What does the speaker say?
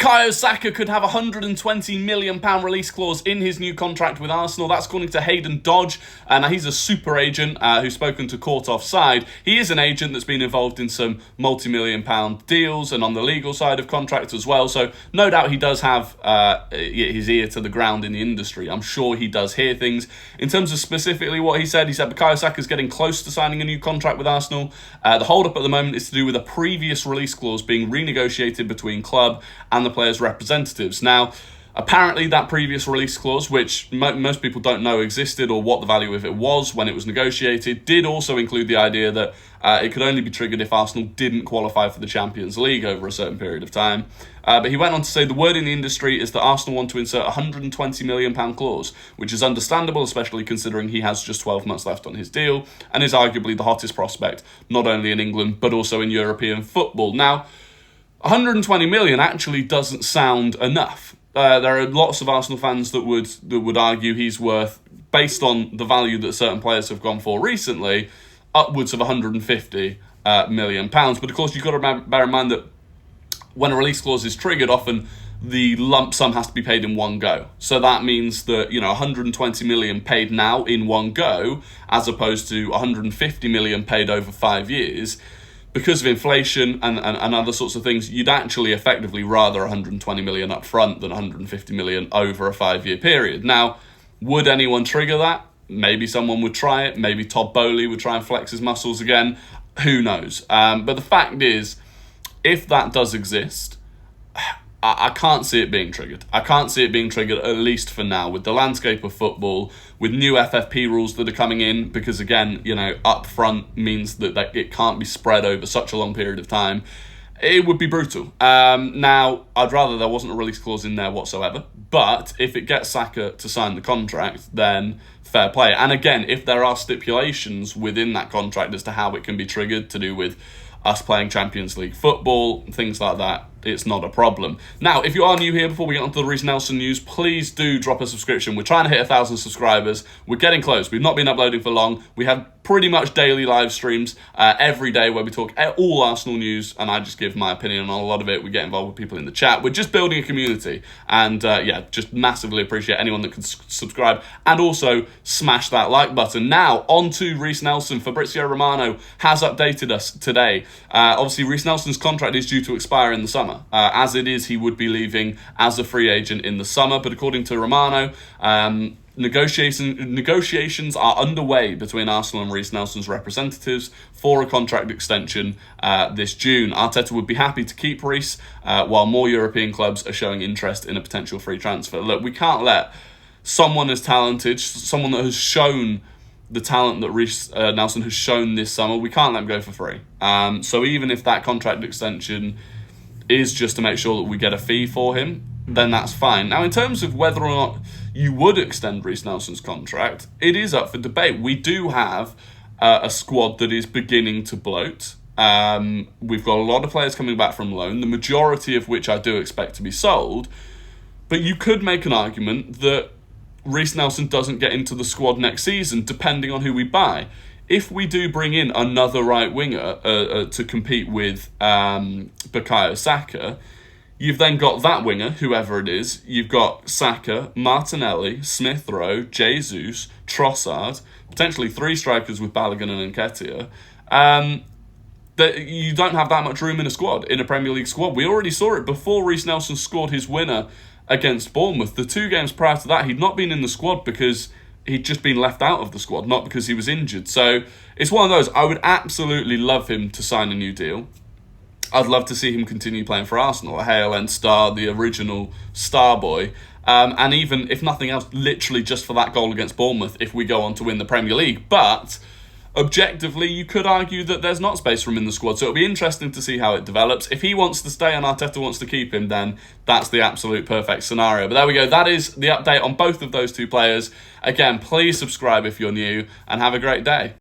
Bukayo Saka could have a £120 million release clause in his new contract with Arsenal. That's according to Hayden Dodge. Now, he's a super agent who's spoken to Court Offside. He is an agent that's been involved in some multi-million pound deals and on the legal side of contracts as well. So no doubt he does have his ear to the ground in the industry. I'm sure he does hear things. In terms of specifically what he said Bukayo Saka is getting close to signing a new contract with Arsenal. The hold-up at the moment is to do with a previous release clause being renegotiated between club and the players' representatives. Now, apparently that previous release clause, which most people don't know existed or what the value of it was when it was negotiated, did also include the idea that it could only be triggered if Arsenal didn't qualify for the Champions League over a certain period of time. But he went on to say the word in the industry is that Arsenal want to insert a £120 million clause, which is understandable, especially considering he has just 12 months left on his deal and is arguably the hottest prospect, not only in England, but also in European football. Now, 120 million actually doesn't sound enough. There are lots of Arsenal fans that would argue he's worth, based on the value that certain players have gone for recently, upwards of 150 million pounds. But of course, you've got to bear in mind that when a release clause is triggered, often the lump sum has to be paid in one go. So that means that 120 million paid now in one go, as opposed to 150 million paid over 5 years. Because of inflation and other sorts of things, you'd actually effectively rather 120 million up front than 150 million over a 5-year period. Now, would anyone trigger that? Maybe someone would try it. Maybe Todd Boehly would try and flex his muscles again. Who knows? But the fact is, if that does exist, I can't see it being triggered. I can't see it being triggered, at least for now, with the landscape of football, with new FFP rules that are coming in, because again, up front means that it can't be spread over such a long period of time. It would be brutal. Now, I'd rather there wasn't a release clause in there whatsoever, but if it gets Saka to sign the contract, then fair play. And again, if there are stipulations within that contract as to how it can be triggered, to do with us playing Champions League football, things like that, it's not a problem. Now, if you are new here, before we get onto the Reiss Nelson news, please do drop a subscription. We're trying to hit 1,000 subscribers. We're getting close. We've not been uploading for long. We have pretty much daily live streams every day where we talk all Arsenal news, and I just give my opinion on a lot of it. We get involved with people in the chat. We're just building a community, and just massively appreciate anyone that can subscribe and also smash that like button. Now, on to Reiss Nelson. Fabrizio Romano has updated us today. Obviously, Reiss Nelson's contract is due to expire in the summer. As it is, he would be leaving as a free agent in the summer, but according to Romano, negotiations are underway between Arsenal and Reiss Nelson's representatives for a contract extension this June. Arteta would be happy to keep Reiss, while more European clubs are showing interest in a potential free transfer. Look, we can't let someone as talented, someone that has shown the talent that Reiss Nelson has shown this summer, we can't let him go for free. So even if that contract extension is just to make sure that we get a fee for him, then that's fine. Now, in terms of whether or not you would extend Reiss Nelson's contract, it is up for debate. We do have a squad that is beginning to bloat. We've got a lot of players coming back from loan, the majority of which I do expect to be sold. But you could make an argument that Reiss Nelson doesn't get into the squad next season, depending on who we buy. If we do bring in another right winger to compete with Bukayo Saka, you've then got that winger, whoever it is. You've got Saka, Martinelli, Smith Rowe, Jesus, Trossard, potentially 3 strikers with Balogun and Nketiah. That you don't have that much room in a squad, in a Premier League squad. We already saw it before Reiss Nelson scored his winner against Bournemouth. The 2 games prior to that, he'd not been in the squad because he'd just been left out of the squad, not because he was injured. So it's one of those. I would absolutely love him to sign a new deal. I'd love to see him continue playing for Arsenal, a Hale End star, the original star boy. And even, if nothing else, literally just for that goal against Bournemouth, if we go on to win the Premier League. But objectively, you could argue that there's not space for him in the squad. So it'll be interesting to see how it develops. If he wants to stay and Arteta wants to keep him, then that's the absolute perfect scenario. But there we go. That is the update on both of those 2 players. Again, please subscribe if you're new, and have a great day.